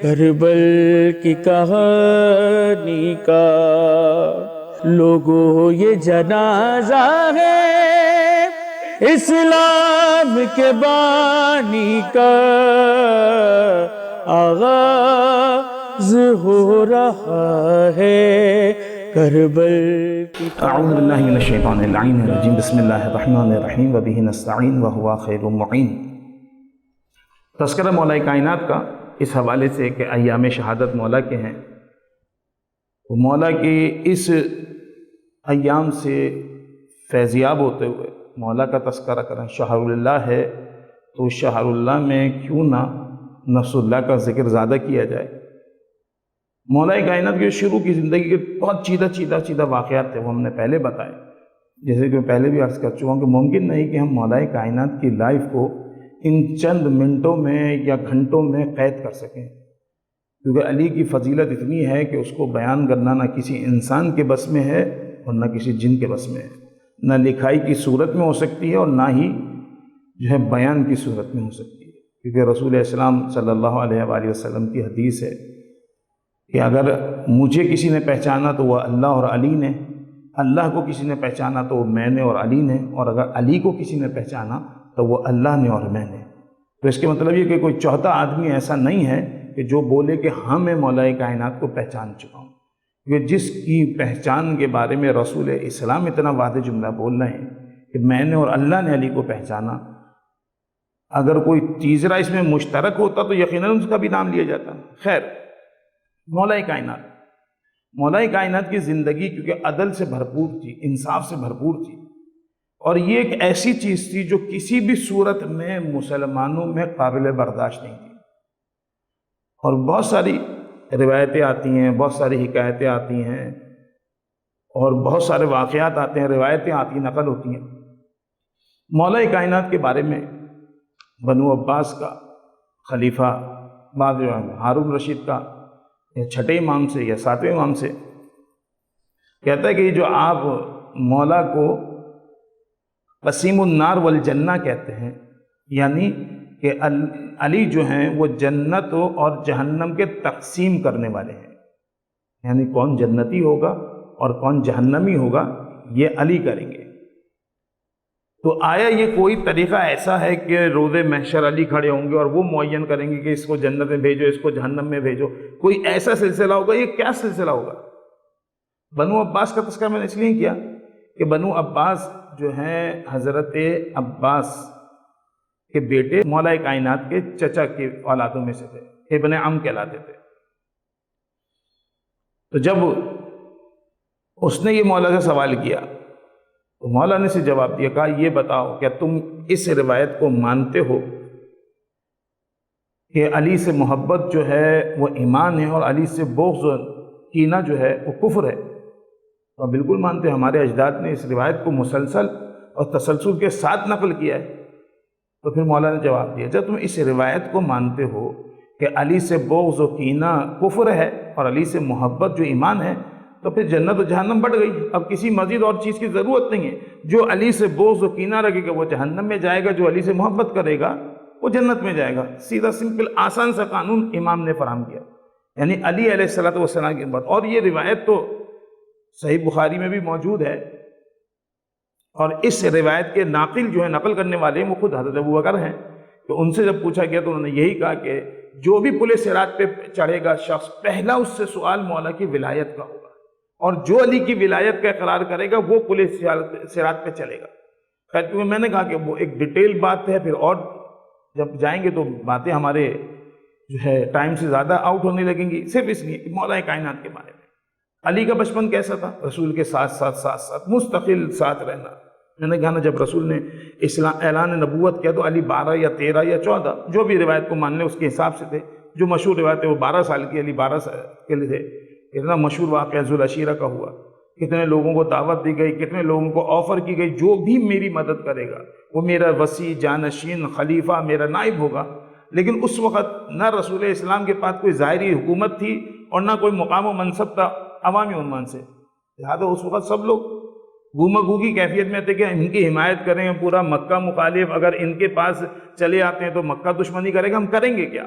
کربل کی کہانی کا لوگوں یہ جنازہ ہے اسلام کے بانی کا آغاز ہو رہا ہے کربل کی اعوذ باللہ من الشیطان اللعین الرجیم بسم اللہ الرحمن الرحیم وبہ نستعین وہو خیر المعین۔ تذکرہ مولا کائنات کا اس حوالے سے کہ ایام شہادت مولا کے ہیں، مولا کے اس ایام سے فیضیاب ہوتے ہوئے مولا کا تذکرہ کریں۔ شہر اللہ ہے تو شہر اللہ میں کیوں نہ نفس اللہ کا ذکر زیادہ کیا جائے۔ مولا کائنات کی شروع کی زندگی کے بہت چیدہ واقعات تھے، وہ ہم نے پہلے بتائے، جیسے کہ پہلے بھی عرض کر چکا ہوں کہ ممکن نہیں کہ ہم مولا کائنات کی لائف کو ان چند منٹوں میں یا گھنٹوں میں قید کر سکیں، کیونکہ علی کی فضیلت اتنی ہے کہ اس کو بیان کرنا نہ کسی انسان کے بس میں ہے اور نہ کسی جن کے بس میں ہے، نہ لکھائی کی صورت میں ہو سکتی ہے اور نہ ہی جو ہے بیان کی صورت میں ہو سکتی ہے، کیونکہ رسول اسلام صلی اللہ علیہ وآلہ وسلم کی حدیث ہے کہ اگر مجھے کسی نے پہچانا تو وہ اللہ اور علی نے، اللہ کو کسی نے پہچانا تو وہ میں نے اور علی نے، اور اگر علی کو کسی نے پہچانا تو وہ اللہ نے اور میں نے۔ تو اس کے مطلب یہ کہ کوئی چوتھا آدمی ایسا نہیں ہے کہ جو بولے کہ ہاں میں مولا کائنات کو پہچان چکا ہوں، کیونکہ جس کی پہچان کے بارے میں رسول اسلام اتنا واضح جملہ بول رہے ہیں کہ میں نے اور اللہ نے علی کو پہچانا، اگر کوئی تیسرا اس میں مشترک ہوتا تو یقیناً اس کا بھی نام لیا جاتا۔ خیر، مولا کائنات کی زندگی کیونکہ عدل سے بھرپور تھی، انصاف سے بھرپور تھی، اور یہ ایک ایسی چیز تھی جو کسی بھی صورت میں مسلمانوں میں قابل برداشت نہیں تھی، اور بہت ساری روایتیں آتی ہیں، بہت ساری حکایتیں آتی ہیں، اور بہت سارے واقعات آتے ہیں، روایتیں آتی ہیں، نقل ہوتی ہیں مولا کائنات کے بارے میں۔ بنو عباس کا خلیفہ بعد ہارون رشید کا یا چھٹے امام سے یا ساتویں امام سے کہتا ہے کہ یہ جو آپ مولا کو قسیم النار والجنہ کہتے ہیں، یعنی کہ علی جو ہیں وہ جنت اور جہنم کے تقسیم کرنے والے ہیں، یعنی کون جنتی ہوگا اور کون جہنمی ہوگا یہ علی کریں گے۔ تو آیا یہ کوئی طریقہ ایسا ہے کہ روز محشر علی کھڑے ہوں گے اور وہ معین کریں گے کہ اس کو جنت میں بھیجو، اس کو جہنم میں بھیجو؟ کوئی ایسا سلسلہ ہوگا؟ یہ کیا سلسلہ ہوگا؟ بنو عباس کا تذکرہ میں نے اس لیے کیا کہ بنو عباس جو ہیں حضرت عباس کے بیٹے مولا کائنات کے چچا کے اولادوں میں سے تھے، ابن عم کہلاتے تھے۔ تو جب اس نے یہ مولا سے سوال کیا تو مولا نے اسے جواب دیا، کہا یہ بتاؤ کیا تم اس روایت کو مانتے ہو کہ علی سے محبت جو ہے وہ ایمان ہے اور علی سے بغض کینہ جو ہے وہ کفر ہے؟ تو بالکل مانتے ہیں، ہمارے اجداد نے اس روایت کو مسلسل اور تسلسل کے ساتھ نقل کیا ہے۔ تو پھر مولا نے جواب دیا، جب تم اس روایت کو مانتے ہو کہ علی سے بغض و کینہ کفر ہے اور علی سے محبت جو ایمان ہے، تو پھر جنت و جہنم بٹ گئی، اب کسی مزید اور چیز کی ضرورت نہیں ہے۔ جو علی سے بغض و کینہ رکھے گا وہ جہنم میں جائے گا، جو علی سے محبت کرے گا وہ جنت میں جائے گا۔ سیدھا سمپل آسان سا قانون امام نے فراہم کیا، یعنی علی علیہ السلام کی بات۔ اور یہ روایت تو صحیح بخاری میں بھی موجود ہے، اور اس روایت کے ناقل جو ہے، نقل کرنے والے وہ خود حضرت ابوبکر ہیں، تو ان سے جب پوچھا گیا تو انہوں نے یہی کہا کہ جو بھی پل صراط پہ چڑھے گا شخص، پہلا اس سے سوال مولا کی ولایت کا ہوگا، اور جو علی کی ولایت کا اقرار کرے گا وہ پل صراط پہ چلے گا۔ خیر، کیونکہ میں نے کہا کہ وہ ایک ڈیٹیل بات ہے، پھر اور جب جائیں گے تو باتیں ہمارے جو ہے ٹائم سے زیادہ آؤٹ ہونے لگیں گی، صرف اس لیے کہ مولا کائنات کے بارے میں علی کا بچپن کیسا تھا، رسول کے ساتھ مستقل ساتھ رہنا۔ میں نے کہا نا، جب رسول نے اعلان نبوت کیا تو علی 12 یا 13 یا 14 جو بھی روایت کو مان لیں اس کے حساب سے تھے۔ جو مشہور روایت ہے وہ 12 سال کی، علی 12 سال کے لیے تھے۔ اتنا مشہور واقعہ ذوالعشیرہ کا ہوا، کتنے لوگوں کو دعوت دی گئی، کتنے لوگوں کو آفر کی گئی، جو بھی میری مدد کرے گا وہ میرا وصی، جانشین، خلیفہ، میرا نائب ہوگا۔ لیکن اس وقت نہ رسول اسلام کے پاس کوئی ظاہری حکومت تھی اور نہ کوئی مقام و منصب تھا عوامی عنوان سے، لہٰذا اس وقت سب لوگ گوما گو کی کیفیت میں تھے کہ ان کی حمایت کریں، پورا مکہ مخالف، اگر ان کے پاس چلے آتے ہیں تو مکہ دشمنی کرے گا، ہم کریں گے کیا؟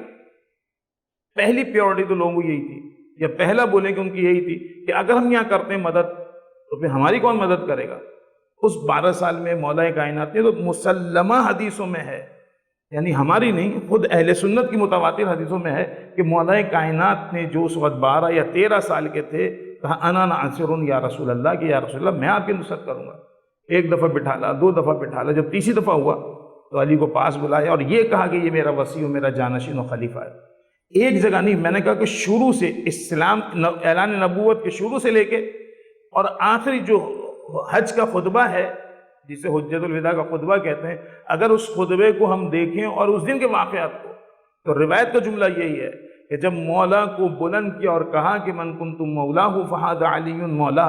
پہلی پیورٹی تو لوگوں کو یہی تھی، یا پہلا بولیں کہ ان کی یہی تھی کہ اگر ہم یہاں کرتے ہیں مدد تو پھر ہماری کون مدد کرے گا؟ اس 12 سال میں مولا کائنات نے تو مسلمہ حدیثوں میں ہے، یعنی ہماری نہیں، خود اہل سنت کی متواتر حدیثوں میں ہے کہ مولا کائنات نے جو اس وقت 12 یا 13 سال کے تھے کہا انا ناصر یا رسول اللہ، کہ یا رسول اللہ میں آپ کی نصرت کروں گا۔ ایک دفعہ بٹھالا، 2 دفعہ بٹھالا، جب تیسری دفعہ ہوا تو علی کو پاس بلایا اور یہ کہا کہ یہ میرا وصی و میرا جانشین و خلیفہ ہے۔ ایک جگہ نہیں، میں نے کہا کہ شروع سے اسلام اعلان نبوت کے شروع سے لے کے اور آخری جو حج کا خطبہ ہے جسے حجت الوداع کا خطبہ کہتے ہیں، اگر اس خطبے کو ہم دیکھیں اور اس دن کے واقعات کو، تو روایت کا جملہ یہی ہے کہ جب مولا کو بلند کیا اور کہا کہ من کنتم مولاہ فہذا علی مولا،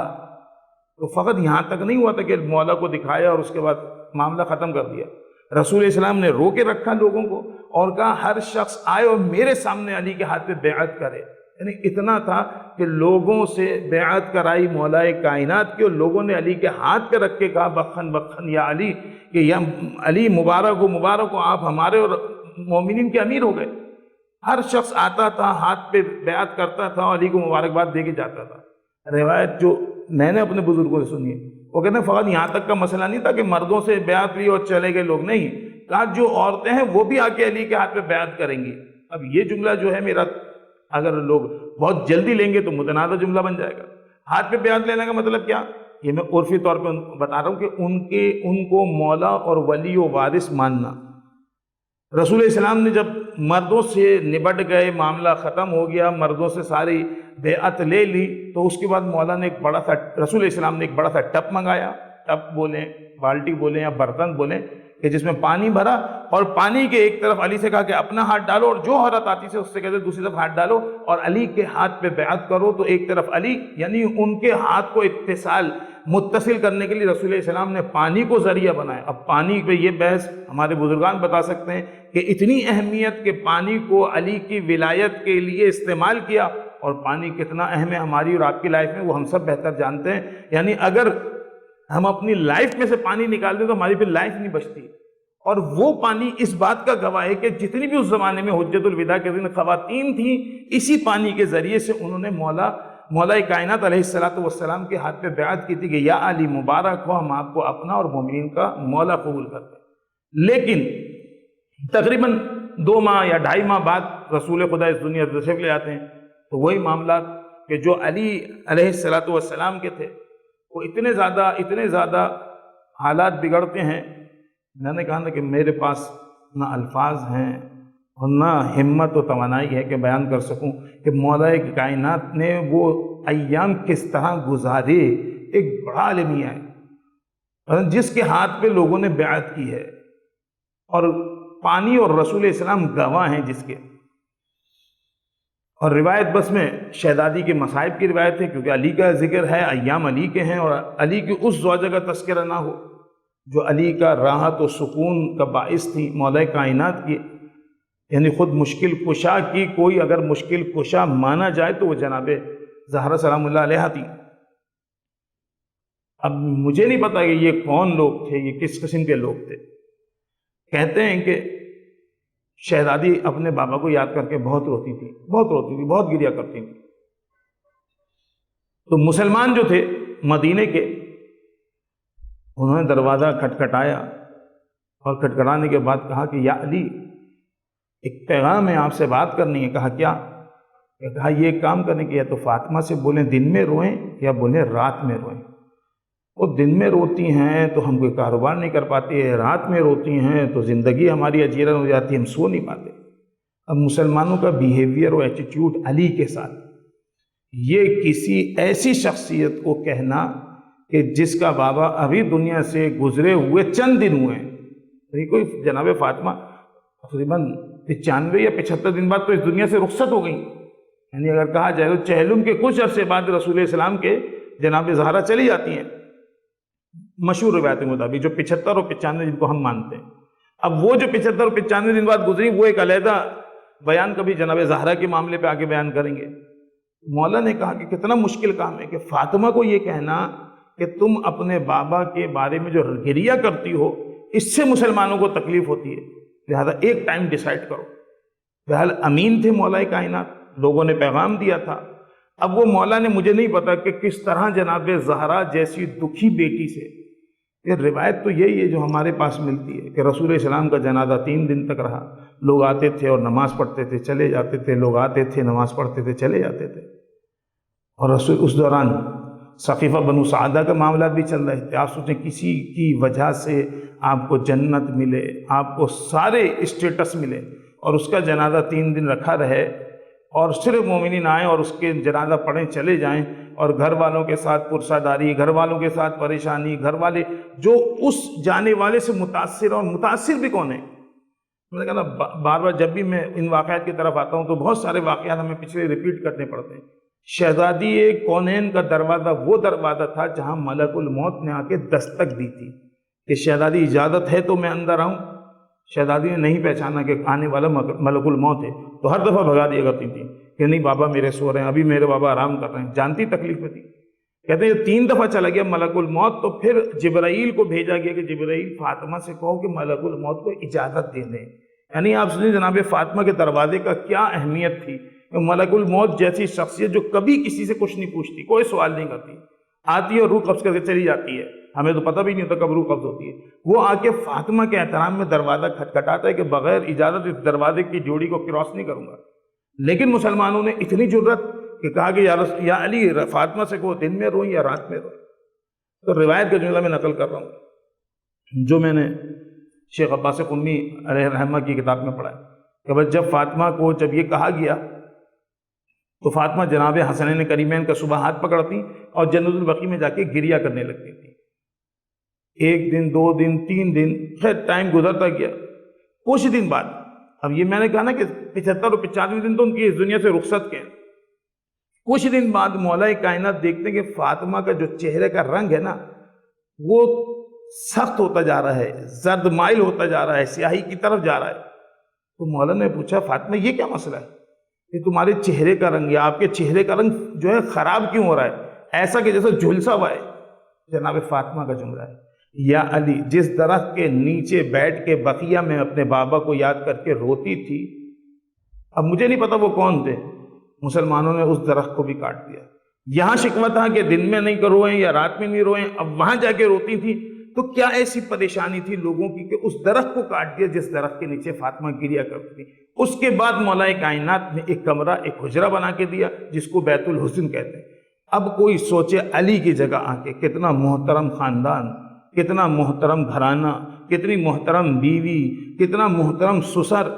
تو فقط یہاں تک نہیں ہوا تھا کہ مولا کو دکھایا اور اس کے بعد معاملہ ختم کر دیا۔ رسول اسلام نے رو کے رکھا لوگوں کو اور کہا ہر شخص آئے اور میرے سامنے علی کے ہاتھ پہ بیعت کرے، یعنی اتنا تھا کہ لوگوں سے بیعت کرائی مولا کائنات کی، اور لوگوں نے علی کے ہاتھ پہ رکھ کے کہا بخن بخن یا علی، کہ یا علی مبارک ہو آپ ہمارے اور مومنین کے امیر ہو گئے۔ ہر شخص آتا تھا، ہاتھ پہ بیعت کرتا تھا اور علی کو مبارکباد دے کے جاتا تھا۔ روایت جو میں نے اپنے بزرگوں سے سنی ہے وہ کہتے ہیں فقط یہاں تک کا مسئلہ نہیں تھا کہ مردوں سے بیعت لی اور چلے گئے لوگ، نہیں، کہا جو عورتیں ہیں وہ بھی آ کے علی کے ہاتھ پہ بیعت کریں گی۔ اب یہ جملہ جو ہے میرا، اگر لوگ بہت جلدی لیں گے تو متنازع جملہ بن جائے گا۔ ہاتھ پہ بیعت لینے کا مطلب کیا؟ یہ میں عرفی طور پہ بتا رہا ہوں کہ ان کو مولا اور ولی و وارث ماننا۔ رسول اسلام نے جب مردوں سے نبٹ گئے، معاملہ ختم ہو گیا، مردوں سے ساری بیعت لے لی، تو اس کے بعد مولا نے رسول اسلام نے ایک بڑا سا ٹپ منگایا، ٹپ بولیں، بالٹی بولیں یا برتن بولیں، کہ جس میں پانی بھرا اور پانی کے ایک طرف علی سے کہا کہ اپنا ہاتھ ڈالو، اور جو حضرت آتی سے اس سے کہتے دوسری طرف ہاتھ ڈالو اور علی کے ہاتھ پہ بیعت کرو، تو ایک طرف علی، یعنی ان کے ہاتھ کو متصل کرنے کے لیے رسول اسلام نے پانی کو ذریعہ بنایا۔ اب پانی پہ یہ بحث ہمارے بزرگان بتا سکتے ہیں کہ اتنی اہمیت کہ پانی کو علی کی ولایت کے لیے استعمال کیا، اور پانی کتنا اہم ہے ہماری اور آپ کی لائف میں وہ ہم سب بہتر جانتے ہیں۔ یعنی اگر ہم اپنی لائف میں سے پانی نکال دیں تو ہماری پھر لائف نہیں بچتی، اور وہ پانی اس بات کا گواہ ہے کہ جتنی بھی اس زمانے میں حجت الوداع کے دن خواتین تھیں، اسی پانی کے ذریعے سے انہوں نے مولا کائنات علیہ السلام کے ہاتھ پہ بیعت کی تھی کہ یا علی مبارک ہو، ہم آپ کو اپنا اور مومنین کا مولا قبول کرتے ہیں۔ لیکن تقریباً 2 ماہ یا 2.5 ماہ بعد رسول خدا اس دنیا سے تشریف لے آتے ہیں، تو وہی معاملات کہ جو علی علیہ السلام کے تھے وہ اتنے زیادہ حالات بگڑتے ہیں۔ میں نے کہا نا کہ میرے پاس نہ الفاظ ہیں اور نہ ہمت و توانائی ہے کہ بیان کر سکوں کہ مولا کائنات نے وہ ایام کس طرح گزارے۔ ایک بڑا عالمیہ ہے جس کے ہاتھ پہ لوگوں نے بیعت کی ہے، اور پانی اور رسول اسلام گواہ ہیں جس کے۔ اور روایت بس میں شہزادی کے مصائب کی روایت ہے، کیونکہ علی کا ذکر ہے، ایام علی کے ہیں، اور علی کی اس زوجہ کا تذکرہ نہ ہو جو علی کا راحت و سکون کا باعث تھی، مولا کائنات کی، یعنی خود مشکل کشا کی کوئی اگر مشکل کشا مانا جائے تو وہ جناب زہرا سلام اللہ علیہا تھی۔ اب مجھے نہیں پتا کہ یہ کون لوگ تھے، یہ کس قسم کے لوگ تھے۔ کہتے ہیں کہ شہزادی اپنے بابا کو یاد کر کے بہت روتی تھی، بہت گریا کرتی تھی۔ تو مسلمان جو تھے مدینے کے، انہوں نے دروازہ کھٹکھٹایا اور کھٹکھٹانے کے بعد کہا کہ یا علی، ایک پیغام ہے، آپ سے بات کرنی ہے۔ کہا کیا؟ کہا یہ کام کرنے کی، یا تو فاطمہ سے بولیں دن میں روئیں یا بولیں رات میں روئیں۔ وہ دن میں روتی ہیں تو ہم کوئی کاروبار نہیں کر پاتے، رات میں روتی ہیں تو زندگی ہماری اجیرن ہو جاتی ہے، ہم سو نہیں پاتے۔ اب مسلمانوں کا بیہیویئر اور ایٹیٹیوڈ علی کے ساتھ، یہ کسی ایسی شخصیت کو کہنا کہ جس کا بابا ابھی دنیا سے گزرے ہوئے چند دن ہوئے ہیں، کوئی جناب فاطمہ تقریباً 95 یا 75 دن بعد تو اس دنیا سے رخصت ہو گئی، یعنی اگر کہا جائے تو چہلم کے کچھ عرصے بعد رسول اسلام کے جناب زہرا چلی جاتی ہیں، مشہور روایت کے مطابق، جو 75 اور 95 جن کو ہم مانتے ہیں۔ اب وہ جو 75 اور 95 دن بعد گزری، وہ ایک علیحدہ بیان کبھی جناب زہرا کے معاملے پہ آگے بیان کریں گے۔ مولا نے کہا کہ کتنا مشکل کام ہے کہ فاطمہ کو یہ کہنا کہ تم اپنے بابا کے بارے میں جو گریہ کرتی ہو، اس سے مسلمانوں کو تکلیف ہوتی ہے، لہذا ایک ٹائم ڈیسائیڈ کرو۔ بہرحال امین تھے مولا کائنات، لوگوں نے پیغام دیا تھا۔ اب وہ مولا نے، مجھے نہیں پتا کہ کس طرح جناب زہرا جیسی دکھی بیٹی سے، یہ روایت تو یہی ہے جو ہمارے پاس ملتی ہے کہ رسول السلام کا جنازہ 3 دن تک رہا، لوگ آتے تھے اور نماز پڑھتے تھے چلے جاتے تھے، لوگ آتے تھے نماز پڑھتے تھے چلے جاتے تھے، اور رسول اس دوران ثقیفہ بنو سعدہ کا معاملات بھی چل رہے تھے۔ آپ سوچیں کسی کی وجہ سے آپ کو جنت ملے، آپ کو سارے اسٹیٹس ملے، اور اس کا جنازہ 3 دن رکھا رہے، اور صرف مومنین آئیں اور اس کے جنازہ پڑھیں چلے جائیں، اور گھر والوں کے ساتھ پرساداری، گھر والوں کے ساتھ پریشانی، گھر والے جو اس جانے والے سے متاثر، اور متاثر بھی کون ہے؟ میں نے کہا نا بار بار جب بھی میں ان واقعات کی طرف آتا ہوں تو بہت سارے واقعات ہمیں پچھلے ریپیٹ کرنے پڑتے ہیں۔ شہزادی کونین کا دروازہ وہ دروازہ تھا جہاں ملک الموت نے آ کے دستک دی تھی کہ شہزادی اجازت ہے تو میں اندر آؤں۔ شہزادی نے نہیں پہچانا کہ آنے والا ملک الموت ہے، تو ہر دفعہ بھگا دیا کرتی تھی کہ نہیں بابا میرے سو رہے ہیں، ابھی میرے بابا آرام کر رہے ہیں، جانتی تکلیف میں تھی۔ کہتے ہیں 3 دفعہ چلا گیا ملک الموت، تو پھر جبرائیل کو بھیجا گیا کہ جبرائیل فاطمہ سے کہو کہ ملک الموت کو اجازت دے دیں۔ یعنی آپ سنیں جناب فاطمہ کے دروازے کا کیا اہمیت تھی، ملک الموت جیسی شخصیت جو کبھی کسی سے کچھ نہیں پوچھتی، کوئی سوال نہیں کرتی، آتی ہے اور روح قبض کر کے چلی جاتی ہے، ہمیں تو پتہ بھی نہیں ہوتا کب روح قبض ہوتی ہے، وہ آ کے فاطمہ کے احترام میں دروازہ کھٹکھٹاتا ہے کہ بغیر اجازت اس دروازے کی جوڑی کو کراس نہیں کروں گا۔ لیکن مسلمانوں نے اتنی جرت کہ کہا کہ یا علی فاطمہ سے کہو دن میں روئیں یا رات میں روئیں۔ تو روایت کا جملہ میں نقل کر رہا ہوں جو میں نے شیخ عباس قمی علیہ رحمہ کی کتاب میں پڑھا ہے کہ بس جب فاطمہ کو جب یہ کہا گیا تو فاطمہ جناب حسنین کریمین کا صبح ہاتھ پکڑتی اور جنت البقیع میں جا کے گریہ کرنے لگتی تھی۔ 1 دن 2 دن 3 دن خیر ٹائم گزرتا گیا۔ کچھ دن بعد، اب یہ میں نے کہا نا کہ 75 اور 95 دن تو ان کی اس دنیا سے رخصت کے ہیں، کچھ دن بعد مولا کائنات دیکھتے ہیں کہ فاطمہ کا جو چہرے کا رنگ ہے نا وہ سخت ہوتا جا رہا ہے، زرد مائل ہوتا جا رہا ہے، سیاہی کی طرف جا رہا ہے۔ تو مولا نے پوچھا فاطمہ یہ کیا مسئلہ ہے کہ تمہارے چہرے کا رنگ یا آپ کے چہرے کا رنگ جو ہے خراب کیوں ہو رہا ہے، ایسا کہ جیسے جھلسا ہوا ہے؟ جناب فاطمہ کا جملہ ہے یا علی جس درخت کے نیچے بیٹھ کے بقیہ میں اپنے بابا کو یاد کر کے روتی تھی، اب مجھے نہیں پتا وہ کون تھے، مسلمانوں نے اس درخت کو بھی کاٹ دیا۔ یہاں شکوہ تھا کہ دن میں نہیں روئیں یا رات میں نہیں روئیں، اب وہاں جا کے روتی تھی، تو کیا ایسی پریشانی تھی لوگوں کی کہ اس درخت کو کاٹ دیا جس درخت کے نیچے فاطمہ گریہ کرتی تھی۔ اس کے بعد مولا کائنات نے ایک کمرہ، ایک حجرہ بنا کے دیا جس کو بیت الحسن کہتے ہیں۔ اب کوئی سوچے علی کی جگہ آ کے کتنا محترم خاندان، کتنا محترم گھرانہ، کتنی محترم بیوی، کتنا محترم سسر،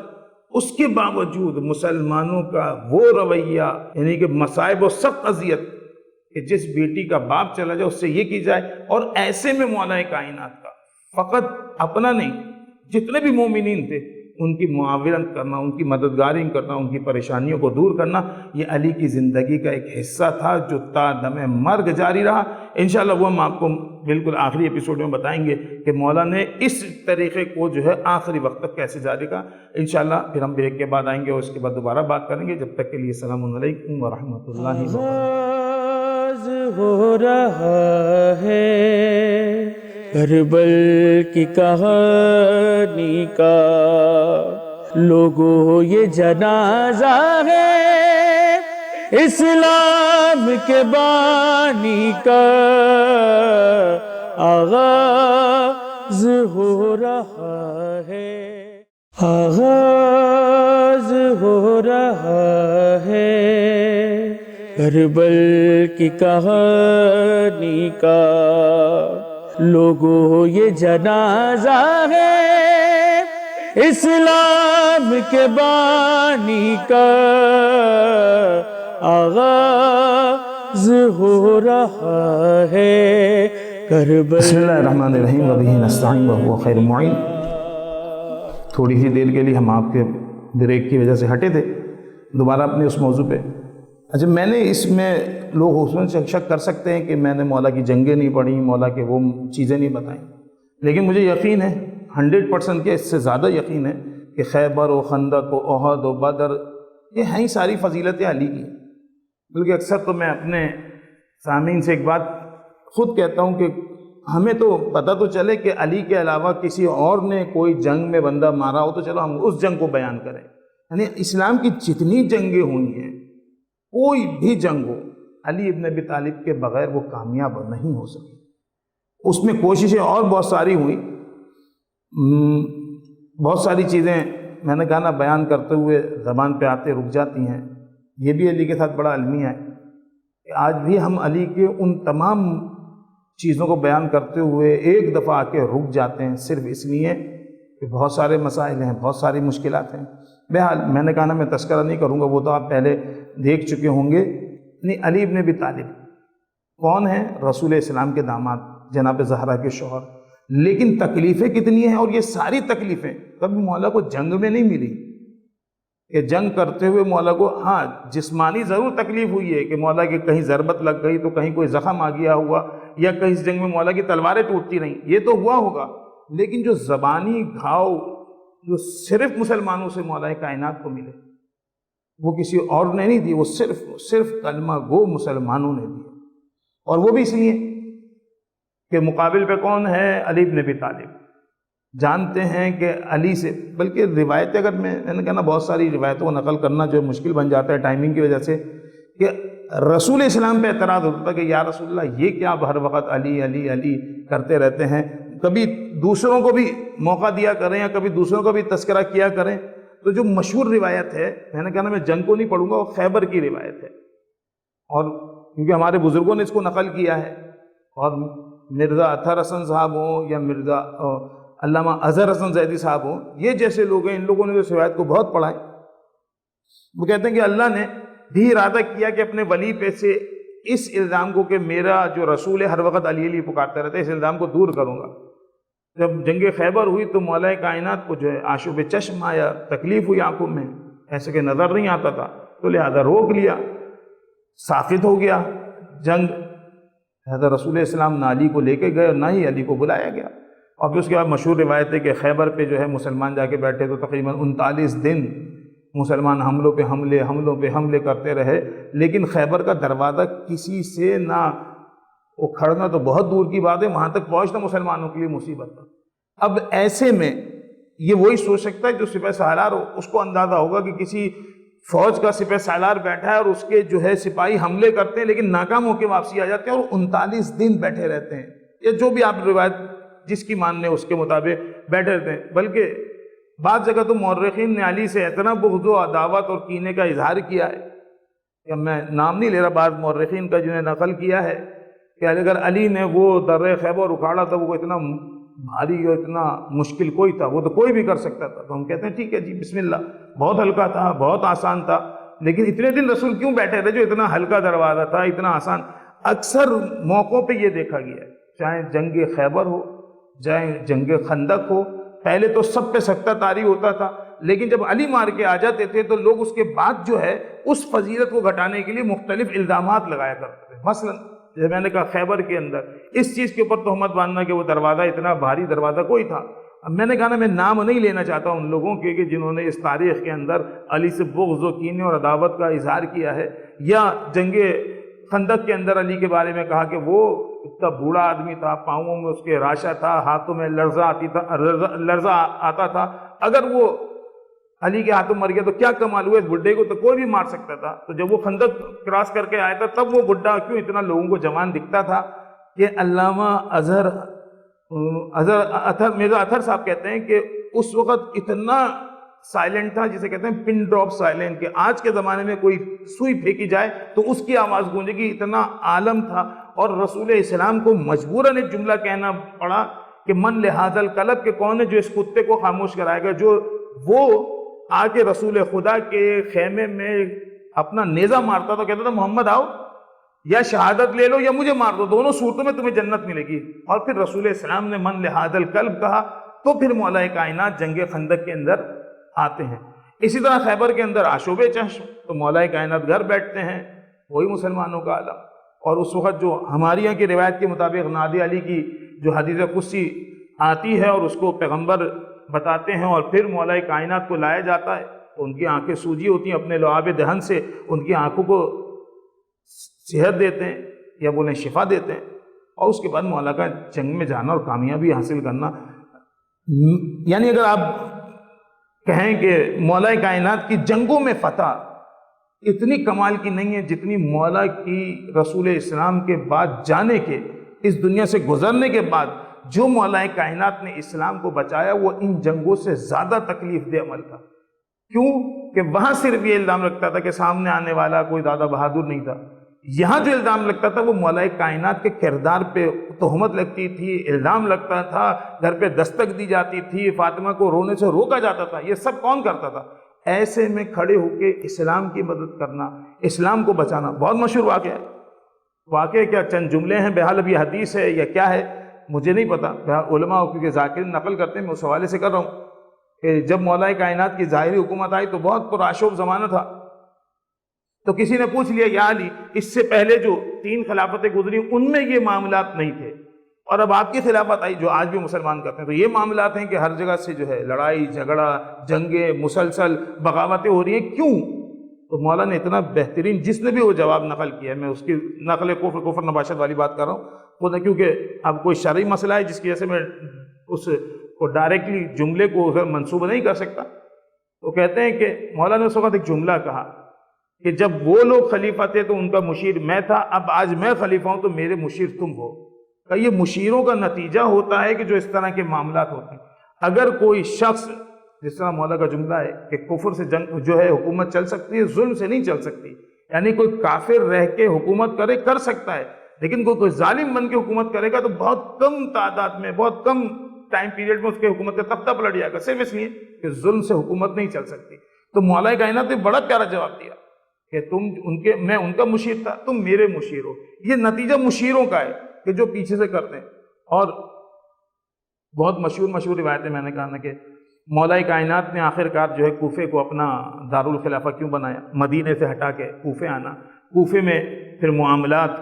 اس کے باوجود مسلمانوں کا وہ رویہ، یعنی کہ مصائب و سخت اذیت کہ جس بیٹی کا باپ چلا جائے اس سے یہ کی جائے، اور ایسے میں مولا کائنات کا فقط اپنا نہیں جتنے بھی مومنین تھے ان کی معاونت کرنا، ان کی مددگاری کرنا، ان کی پریشانیوں کو دور کرنا، یہ علی کی زندگی کا ایک حصہ تھا جو تا دم مرگ جاری رہا۔ انشاءاللہ وہ ہم آپ کو بالکل آخری ایپیسوڈ میں بتائیں گے کہ مولا نے اس طریقے کو جو ہے آخری وقت تک کیسے جاری رکھا۔ انشاءاللہ پھر ہم بریک کے بعد آئیں گے اور اس کے بعد دوبارہ بات کریں گے۔ جب تک کے لیے السلام علیکم ورحمۃ اللہ وبرکاتہ۔ ہو رہا ہے کربل کی کہانی کا، لوگوں یہ جنازہ ہے اسلام کے بانی کا، آغاز ہو رہا ہے، آغاز ہو رہا ہے کربل کی کہانی کا، لوگوں یہ جنازہ ہے اسلام کے بانی کا، آغاز ہو رہا ہے کربل۔ بسم اللہ الرحمن الرحیم وبہ نستعین وہو خیر المعین۔ تھوڑی سی دیر کے لیے ہم آپ کے بریک کی وجہ سے ہٹے تھے، دوبارہ اپنے اس موضوع پہ۔ اچھا، میں نے اس میں لوگ حسن سے شک کر سکتے ہیں کہ میں نے مولا کی جنگیں نہیں پڑھی، مولا کے وہ چیزیں نہیں بتائیں، لیکن مجھے یقین ہے 100% کہ اس سے زیادہ یقین ہے کہ خیبر و خندق و احد و بدر یہ ہیں ہی ساری فضیلتیں علی کی۔ بلکہ اکثر تو میں اپنے سامعین سے ایک بات خود کہتا ہوں کہ ہمیں تو پتہ تو چلے کہ علی کے علاوہ کسی اور نے کوئی جنگ میں بندہ مارا ہو تو چلو ہم اس جنگ کو بیان کریں، یعنی اسلام کی جتنی جنگیں ہوئی ہیں کوئی بھی جنگ ہو علی ابن ابی طالب کے بغیر وہ کامیاب نہیں ہو سکی۔ اس میں کوششیں اور بہت ساری ہوئیں، بہت ساری چیزیں میں نے کہا نا بیان کرتے ہوئے زبان پہ آتے رک جاتی ہیں۔ یہ بھی علی کے ساتھ بڑا المیہ ہے کہ آج بھی ہم علی کے ان تمام چیزوں کو بیان کرتے ہوئے ایک دفعہ آ کے رک جاتے ہیں، صرف اس لیے کہ بہت سارے مسائل ہیں، بہت ساری مشکلات ہیں۔ بہرحال میں نے کہا نا میں تذکرہ نہیں کروں گا، وہ تو آپ پہلے دیکھ چکے ہوں گے۔ علی ابن ابی طالب کون ہیں؟ رسول اسلام کے داماد، جناب زہرا کے شوہر، لیکن تکلیفیں کتنی ہیں، اور یہ ساری تکلیفیں کبھی مولا کو جنگ میں نہیں ملی کہ جنگ کرتے ہوئے مولا کو، ہاں جسمانی ضرور تکلیف ہوئی ہے کہ مولا کی کہیں ضربت لگ گئی تو کہیں کوئی زخم آ گیا ہوا، یا کہیں جنگ میں مولا کی تلواریں ٹوٹتی رہیں، یہ تو ہوا ہوگا، لیکن جو زبانی گھاؤ جو صرف مسلمانوں سے مولا کائنات کو ملے وہ کسی اور نے نہیں دی، وہ صرف کلمہ گو مسلمانوں نے دی، اور وہ بھی اس لیے کہ مقابل پہ کون ہے؟ علی ابن ابی طالب۔ جانتے ہیں کہ علی سے، بلکہ روایتیں اگر میں نے کہا نا بہت ساری روایتوں کو نقل کرنا جو ہے مشکل بن جاتا ہے ٹائمنگ کی وجہ سے، کہ رسول اسلام پہ اعتراض ہوتا تھا کہ یا رسول اللہ یہ کیا ہر وقت علی علی علی کرتے رہتے ہیں، کبھی دوسروں کو بھی موقع دیا کریں یا کبھی دوسروں کا بھی تذکرہ کیا کریں۔ تو جو مشہور روایت ہے، میں نے کہا نا میں جنگ کو نہیں پڑھوں گا، وہ خیبر کی روایت ہے، اور کیونکہ ہمارے بزرگوں نے اس کو نقل کیا ہے، اور مرزا اطہر حسن صاحب ہوں یا مرزا علامہ اظہر حسن زیدی صاحب ہوں، یہ جیسے لوگ ہیں، ان لوگوں نے اس روایت کو بہت پڑھا ہے۔ وہ کہتے ہیں کہ اللہ نے بھی ارادہ کیا کہ اپنے ولی پہ سے اس الزام کو کہ میرا جو رسول ہے ہر وقت علی علی پکارتا رہتا ہے، اس الزام کو دور کروں گا۔ جب جنگ خیبر ہوئی تو مولا کائنات کو جو ہے آشوب چشم آیا، تکلیف ہوئی آنکھوں میں، ایسے کہ نظر نہیں آتا تھا، تو لہذا روک لیا، ساخت ہو گیا جنگ۔ حضرت رسول اسلام نہ علی کو لے کے گئے اور نہ ہی علی کو بلایا گیا، اور پھر اس کے بعد مشہور روایت ہے کہ خیبر پہ جو ہے مسلمان جا کے بیٹھے تو تقریباً 39 دن مسلمان حملوں پہ حملے کرتے رہے، لیکن خیبر کا دروازہ کسی سے نہ کھڑنا تو بہت دور کی بات ہے، وہاں تک پہنچنا مسلمانوں کے لیے مصیبت تھا۔ اب ایسے میں یہ وہی سوچ سکتا ہے جو سپہ سالار ہو، اس کو اندازہ ہوگا کہ کسی فوج کا سپہ سالار بیٹھا ہے اور اس کے جو ہے سپاہی حملے کرتے ہیں لیکن ناکام ہو کے واپسی آ جاتے ہیں، اور 39 دن بیٹھے رہتے ہیں، یا جو بھی آپ روایت جس کی ماننے اس کے مطابق بیٹھے رہتے ہیں۔ بلکہ بعض جگہ تو مورخین نے علی سے اتنا بغض و عداوت اور کینے کا اظہار کیا ہے کہ میں نام نہیں لے رہا، بعض مورخین کا جنہیں نقل کیا ہے کہ اگر علی نے وہ در خیبر اکھاڑا تھا، وہ اتنا بھاری اور اتنا مشکل کوئی تھا، وہ تو کوئی بھی کر سکتا تھا، تو ہم کہتے ہیں ٹھیک ہے جی بسم اللہ، بہت ہلکا تھا، بہت آسان تھا، لیکن اتنے دن رسول کیوں بیٹھے تھے جو اتنا ہلکا دروازہ تھا، اتنا آسان؟ اکثر موقعوں پہ یہ دیکھا گیا ہے، چاہے جنگ خیبر ہو، چاہے جنگ خندق ہو، پہلے تو سب پہ سکتہ طاری ہوتا تھا، لیکن جب علی مار کے آ جاتے تھے تو لوگ اس کے بعد جو ہے اس فضیلت کو گھٹانے کے لیے مختلف الزامات لگایا کرتے تھے۔ مثلا جیسے میں نے کہا خیبر کے اندر اس چیز کے اوپر تہمت باندھنا کہ وہ دروازہ اتنا بھاری دروازہ کوئی تھا۔ اب میں نے کہا نا میں نام نہیں لینا چاہتا ان لوگوں کے کہ جنہوں نے اس تاریخ کے اندر علی سے بغض و کینے اور عداوت کا اظہار کیا ہے، یا جنگ خندق کے اندر علی کے بارے میں کہا کہ وہ اتنا بوڑھا آدمی تھا، پاؤں میں اس کے راشا تھا، ہاتھوں میں لرزہ آتا تھا، اگر وہ علی کے ہاتھوں مر گیا تو کیا کمال ہوا، اس بڈھے کو تو کوئی بھی مار سکتا تھا۔ تو جب وہ خندق کراس کر کے آیا تھا تب وہ بڈھا کیوں اتنا لوگوں کو جوان دکھتا تھا؟ یہ علامہ مرزا اطہر صاحب کہتے ہیں کہ اس وقت اتنا سائلنٹ تھا، جسے کہتے ہیں پن ڈراپ سائلنٹ، کہ آج کے زمانے میں کوئی سوئی پھینکی جائے تو اس کی آواز گونجے گی، اتنا عالم تھا۔ اور رسول اسلام کو مجبوراً ایک جملہ کہنا پڑا کہ من لہذا القلب، کہ کون ہے جو اس کتے کو خاموش کرائے گا؟ جو وہ آ کے رسول خدا کے خیمے میں اپنا نیزہ مارتا تو کہتا تھا محمد آؤ، یا شہادت لے لو یا مجھے مار دو، دونوں صورتوں میں تمہیں جنت ملے گی۔ اور پھر رسول اسلام نے من لہذا القلب کہا تو پھر مولا کائنات جنگ خندق کے اندر آتے ہیں۔ اسی طرح خیبر کے اندر آشوب چشم، تو مولا کائنات گھر بیٹھتے ہیں، وہی مسلمانوں کا عالم۔ اور اس وقت جو ہماری یہاں کی روایت کے مطابق نادی علی کی جو حدیث قدسی آتی ہے اور اس کو پیغمبر بتاتے ہیں اور پھر مولا کائنات کو لایا جاتا ہے تو ان کی آنکھیں سوجی ہوتی ہیں، اپنے لعاب دہن سے ان کی آنکھوں کو صحت دیتے ہیں یا بولیں شفا دیتے ہیں، اور اس کے بعد مولا کا جنگ میں جانا اور کامیابی حاصل کرنا۔ یعنی اگر آپ کہیں کہ مولا کائنات کی جنگوں میں فتح اتنی کمال کی نہیں ہے جتنی مولا کی رسول اسلام کے بعد جانے کے، اس دنیا سے گزرنے کے بعد جو مولا کائنات نے اسلام کو بچایا وہ ان جنگوں سے زیادہ تکلیف دہ عمل تھا۔ کیوں کہ وہاں صرف یہ الزام لگتا تھا کہ سامنے آنے والا کوئی دادا بہادر نہیں تھا، یہاں جو الزام لگتا تھا وہ مولا کائنات کے کردار پہ تہمت لگتی تھی، الزام لگتا تھا، گھر پہ دستک دی جاتی تھی، فاطمہ کو رونے سے روکا جاتا تھا۔ یہ سب کون کرتا تھا؟ ایسے میں کھڑے ہو کے اسلام کی مدد کرنا، اسلام کو بچانا۔ بہت مشہور واقعہ ہے، واقعہ کیا چند جملے ہیں، بہرحال اب یہ حدیث ہے یا کیا ہے مجھے نہیں پتا، علماء کیونکہ ذاکرین نقل کرتے ہیں، میں اس حوالے سے کر رہا ہوں کہ جب مولا کائنات کی ظاہری حکومت آئی تو بہت پرآشوب زمانہ تھا، تو کسی نے پوچھ لیا یا علی اس سے پہلے جو 3 خلافتیں گزری ان میں یہ معاملات نہیں تھے، اور اب آپ کی خلافت آئی جو آج بھی مسلمان کرتے ہیں تو یہ معاملات ہیں کہ ہر جگہ سے جو ہے لڑائی جھگڑا جنگیں مسلسل بغاوتیں ہو رہی ہیں، کیوں؟ تو مولا نے اتنا بہترین، جس نے بھی وہ جواب نقل کیا ہے، میں اس کی نقل کفر نباشت والی بات کر رہا ہوں خود، کیونکہ اب کوئی شرعی مسئلہ ہے جس کی وجہ سے میں اس کو ڈائریکٹلی جملے کو منسوب نہیں کر سکتا۔ تو کہتے ہیں کہ مولا نے اس وقت ایک جملہ کہا کہ جب وہ لوگ خلیفہ تھے تو ان کا مشیر میں تھا، اب آج میں خلیفہ ہوں تو میرے مشیر تم ہو۔ کہ یہ مشیروں کا نتیجہ ہوتا ہے کہ جو اس طرح کے معاملات ہوتے ہیں، اگر کوئی شخص، جس طرح مولا کا جملہ ہے کہ کفر سے جنگ جو ہے حکومت چل سکتی ہے، ظلم سے نہیں چل سکتی، یعنی کوئی کافر رہ کے حکومت کرے کر سکتا ہے، لیکن کوئی ظالم بن کے حکومت کرے گا تو بہت کم تعداد میں بہت کم ٹائم پیریڈ میں اس کے حکومت کا تختہ پلٹ جائے گا، صرف اس لیے کہ ظلم سے حکومت نہیں چل سکتی۔ تو مولا کائنات نے بڑا پیارا جواب دیا کہ میں ان کا مشیر تھا، تم میرے مشیر ہو۔ یہ نتیجہ مشیروں کا ہے کہ جو پیچھے سے کرتے ہیں۔ اور بہت مشہور روایتیں میں نے کہا نا کہ مولا کائنات نے آخر کار جو ہے کوفے کو اپنا دارالخلافہ کیوں بنایا، مدینے سے ہٹا کے کوفے آنا، کوفے میں پھر معاملات،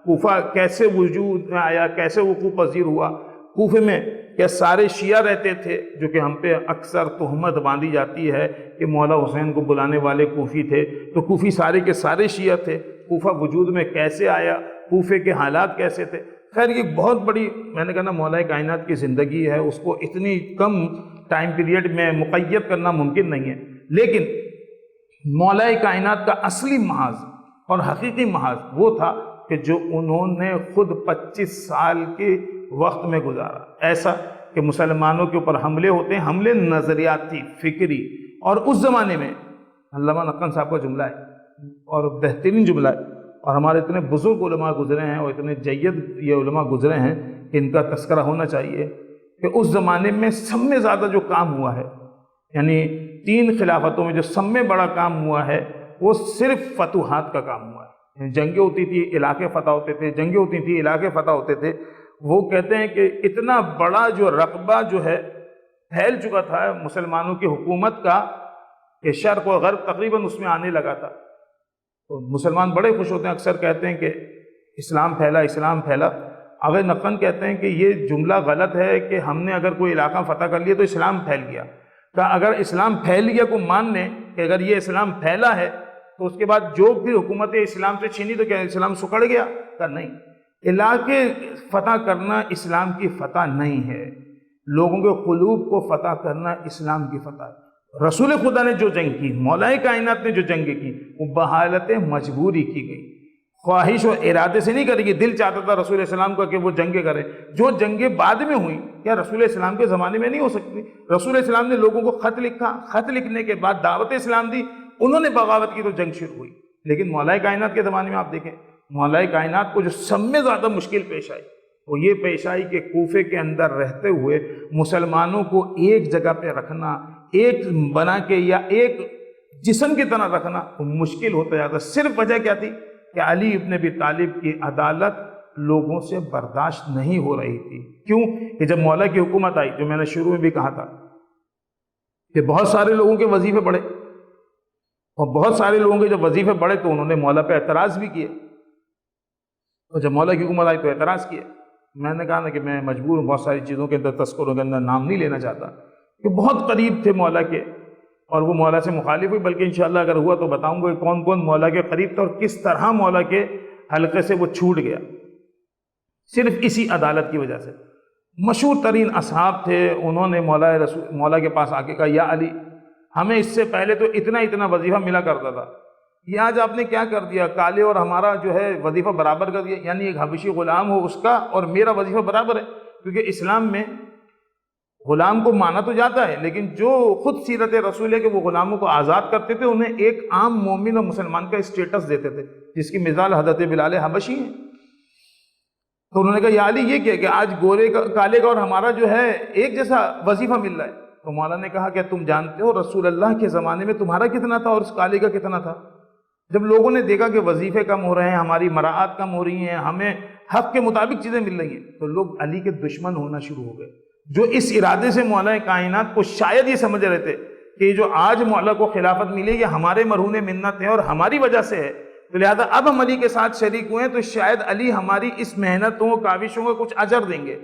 کوفہ کیسے وجود میں آیا، کیسے وقوع پذیر ہوا، کوفے میں کیا سارے شیعہ رہتے تھے، جو کہ ہم پہ اکثر تہمت باندھی جاتی ہے کہ مولا حسین کو بلانے والے کوفی تھے، تو کوفی سارے کے سارے شیعہ تھے، کوفہ وجود میں کیسے آیا، کوفے کے حالات کیسے تھے۔ خیر یہ بہت بڑی، میں نے کہا نا مولا کائنات کی زندگی ہے، اس کو اتنی کم ٹائم پیریڈ میں مقید کرنا ممکن نہیں ہے، لیکن مولا کائنات کا اصلی محاذ اور حقیقی محاذ وہ تھا کہ جو انہوں نے خود 25 سال کے وقت میں گزارا، ایسا کہ مسلمانوں کے اوپر حملے ہوتے ہیں، حملے نظریاتی فکری، اور اس زمانے میں علامہ نقن صاحب کا جملہ ہے اور بہترین جملہ ہے، اور ہمارے اتنے بزرگ علماء گزرے ہیں اور اتنے جید یہ علماء گزرے ہیں کہ ان کا تذکرہ ہونا چاہیے کہ اس زمانے میں سب میں زیادہ جو کام ہوا ہے، یعنی 3 خلافتوں میں جو سب میں بڑا کام ہوا ہے وہ صرف فتوحات کا کام ہوا ہے۔ جنگیں ہوتی تھی، علاقے فتح ہوتے تھے، جنگیں ہوتی تھیں، علاقے فتح ہوتے تھے۔ وہ کہتے ہیں کہ اتنا بڑا جو رقبہ جو ہے پھیل چکا تھا مسلمانوں کی حکومت کا کہ شرق و غرب تقریباً اس میں آنے لگا تھا۔ تو مسلمان بڑے خوش ہوتے ہیں، اکثر کہتے ہیں کہ اسلام پھیلا، اسلام پھیلا۔ اگر نقن کہتے ہیں کہ یہ جملہ غلط ہے کہ ہم نے اگر کوئی علاقہ فتح کر لیا تو اسلام پھیل گیا، کہ اگر اسلام پھیل گیا کو مان لیں کہ اگر یہ اسلام پھیلا ہے تو اس کے بعد جو بھی حکومت اسلام سے چھینی تو کیا اسلام سکڑ گیا؟ کہ نہیں، علاقے فتح کرنا اسلام کی فتح نہیں ہے، لوگوں کے قلوب کو فتح کرنا اسلام کی فتح ہے۔ رسول خدا نے جو جنگ کی، مولا کائنات نے جو جنگ کی، وہ بحالت مجبوری کی گئی، خواہش و ارادے سے نہیں کرے گی۔ دل چاہتا تھا رسول اسلام کا کہ وہ جنگیں کریں، جو جنگیں بعد میں ہوئیں کیا رسول اسلام کے زمانے میں نہیں ہو سکتی؟ رسول اسلام نے لوگوں کو خط لکھا، خط لکھنے کے بعد دعوت اسلام دی، انہوں نے بغاوت کی تو جنگ شروع ہوئی۔ لیکن مولا کائنات کے زمانے میں آپ دیکھیں، مولا کائنات کو جو سب میں زیادہ مشکل پیش آئی وہ یہ پیش آئی کہ کوفے کے اندر رہتے ہوئے مسلمانوں کو ایک جگہ پہ رکھنا، ایک بنا کے یا ایک جسم کی طرح رکھنا وہ مشکل ہوتا جاتا۔ صرف وجہ کیا تھی کہ علی ابن ابی طالب کی عدالت لوگوں سے برداشت نہیں ہو رہی تھی۔ کیوں کہ جب مولا کی حکومت آئی، جو میں نے شروع میں بھی کہا تھا کہ بہت سارے لوگوں کے وظیفے بڑھے، اور بہت سارے لوگوں کے جب وظیفے بڑھے تو انہوں نے مولا پہ اعتراض بھی کیے، اور جب مولا کی حکومت آئی تو اعتراض کیے۔ میں نے کہا نا کہ میں مجبور ہوں، بہت ساری چیزوں کے اندر تذکروں کے اندر نام نہیں لینا چاہتا، کہ بہت قریب تھے مولا کے اور وہ مولا سے مخالف ہوئی، بلکہ انشاءاللہ اگر ہوا تو بتاؤں گا کہ کون کون مولا کے قریب تھا اور کس طرح مولا کے حلقے سے وہ چھوٹ گیا، صرف اسی عدالت کی وجہ سے۔ مشہور ترین اصحاب تھے، انہوں نے مولا کے پاس آ کے کہا یا علی، ہمیں اس سے پہلے تو اتنا وظیفہ ملا کرتا تھا، یہ آج آپ نے کیا کر دیا، کالے اور ہمارا جو ہے وظیفہ برابر کر دیا، یعنی ایک حبشی غلام ہو اس کا اور میرا وظیفہ برابر ہے، کیونکہ اسلام میں غلام کو مانا تو جاتا ہے، لیکن جو خود سیرت رسول ہے کہ وہ غلاموں کو آزاد کرتے تھے، انہیں ایک عام مومن اور مسلمان کا اسٹیٹس دیتے تھے، جس کی مثال حضرت بلال حبشی ہیں۔ تو انہوں نے کہا یا علی یہ کیا کہ آج گورے کا کالے کا اور ہمارا جو ہے ایک جیسا وظیفہ مل رہا ہے۔ تو مولا نے کہا کہ تم جانتے ہو رسول اللہ کے زمانے میں تمہارا کتنا تھا اور اس کالے کا کتنا تھا؟ جب لوگوں نے دیکھا کہ وظیفے کم ہو رہے ہیں، ہماری مراعات کم ہو رہی ہیں، ہمیں حق کے مطابق چیزیں مل رہی ہیں، تو لوگ علی کے دشمن ہونا شروع ہو گئے، جو اس ارادے سے مولا کائنات کو شاید یہ سمجھ رہے تھے کہ جو آج مولا کو خلافت ملی یہ ہمارے مرہون منت ہے اور ہماری وجہ سے ہے، تو لہذا اب ہم علی کے ساتھ شریک ہوئے ہیں تو شاید علی ہماری اس محنتوں کاوشوں کا کچھ اجر دیں گے۔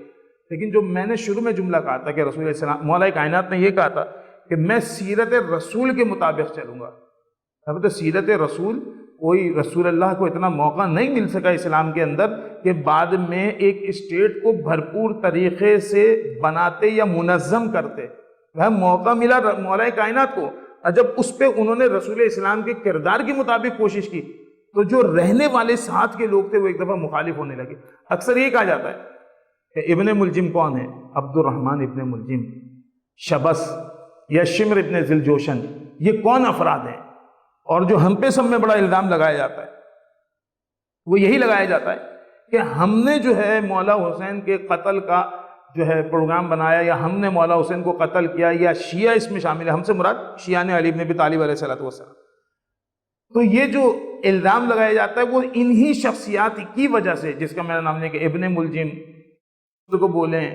لیکن جو میں نے شروع میں جملہ کہا تھا کہ رسول اللہ علیہ وسلم، مولا کائنات نے یہ کہا تھا کہ میں سیرت رسول کے مطابق چلوں گا۔ اب تو سیرت رسول، کوئی رسول اللہ کو اتنا موقع نہیں مل سکا اسلام کے اندر کہ بعد میں ایک اسٹیٹ کو بھرپور طریقے سے بناتے یا منظم کرتے، وہ موقع ملا مولا کائنات کو، اور جب اس پہ انہوں نے رسول اسلام کے کردار کے مطابق کوشش کی تو جو رہنے والے ساتھ کے لوگ تھے وہ ایک دفعہ مخالف ہونے لگے۔ اکثر یہ کہا جاتا ہے کہ ابن ملجم کون ہے؟ عبد الرحمن ابن ملجم، شبس یا شمر ابن ذوالجوشن، یہ کون افراد ہیں؟ اور جو ہم پہ سب میں بڑا الزام لگایا جاتا ہے وہ یہی لگایا جاتا ہے کہ ہم نے جو ہے مولا حسین کے قتل کا جو ہے پروگرام بنایا، یا ہم نے مولا حسین کو قتل کیا، یا شیعہ اس میں شامل ہے، ہم سے مراد شیعہ علی بن ابی طالب علیہ السلام۔ تو یہ جو الزام لگایا جاتا ہے وہ انہی شخصیات کی وجہ سے، جس کا میرا نام لے کہ ابن ملجم کو بولیں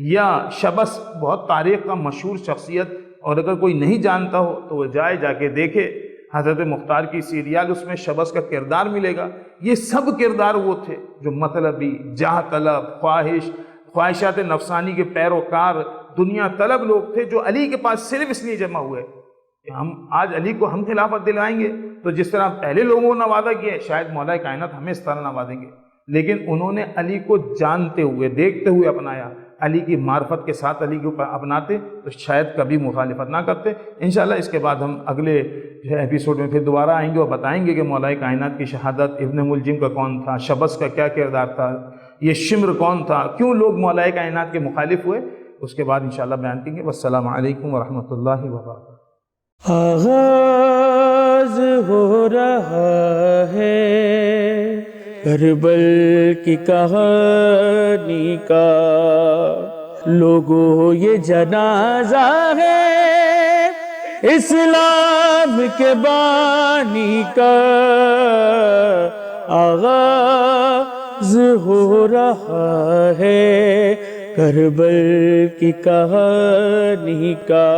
یا شبس، بہت تاریخ کا مشہور شخصیت، اور اگر کوئی نہیں جانتا ہو تو وہ جا کے دیکھے حضرت مختار کی سیریال، اس میں شبس کا کردار ملے گا۔ یہ سب کردار وہ تھے جو مطلبی، جاہ طلب، خواہشات نفسانی کے پیروکار، دنیا طلب لوگ تھے، جو علی کے پاس صرف اس لیے جمع ہوئے کہ ہم آج علی کو ہم خلافت دلائیں گے تو جس طرح پہلے لوگوں کو نوازا کیا شاید مولا کائنات ہمیں اس طرح نوازیں گے، لیکن انہوں نے علی کو جانتے ہوئے، دیکھتے ہوئے اپنایا۔ علی کی معرفت کے ساتھ علی کو اپناتے تو شاید کبھی مخالفت نہ کرتے۔ انشاءاللہ اس کے بعد ہم اگلے ایپیسوڈ میں پھر دوبارہ آئیں گے اور بتائیں گے کہ مولا کائنات کی شہادت ابن ملجم کا کون تھا، شبس کا کیا کردار تھا، یہ شمر کون تھا، کیوں لوگ مولا کائنات کے مخالف ہوئے، اس کے بعد انشاءاللہ بیان کریں گے۔ والسلام علیکم ورحمۃ اللہ وبرکاتہ۔ آغاز ہو رہا ہے کربل کی کہانی کا، لوگوں یہ جنازہ ہے اسلام کے بانی کا، آغاز ہو رہا ہے کربل کی کہانی کا۔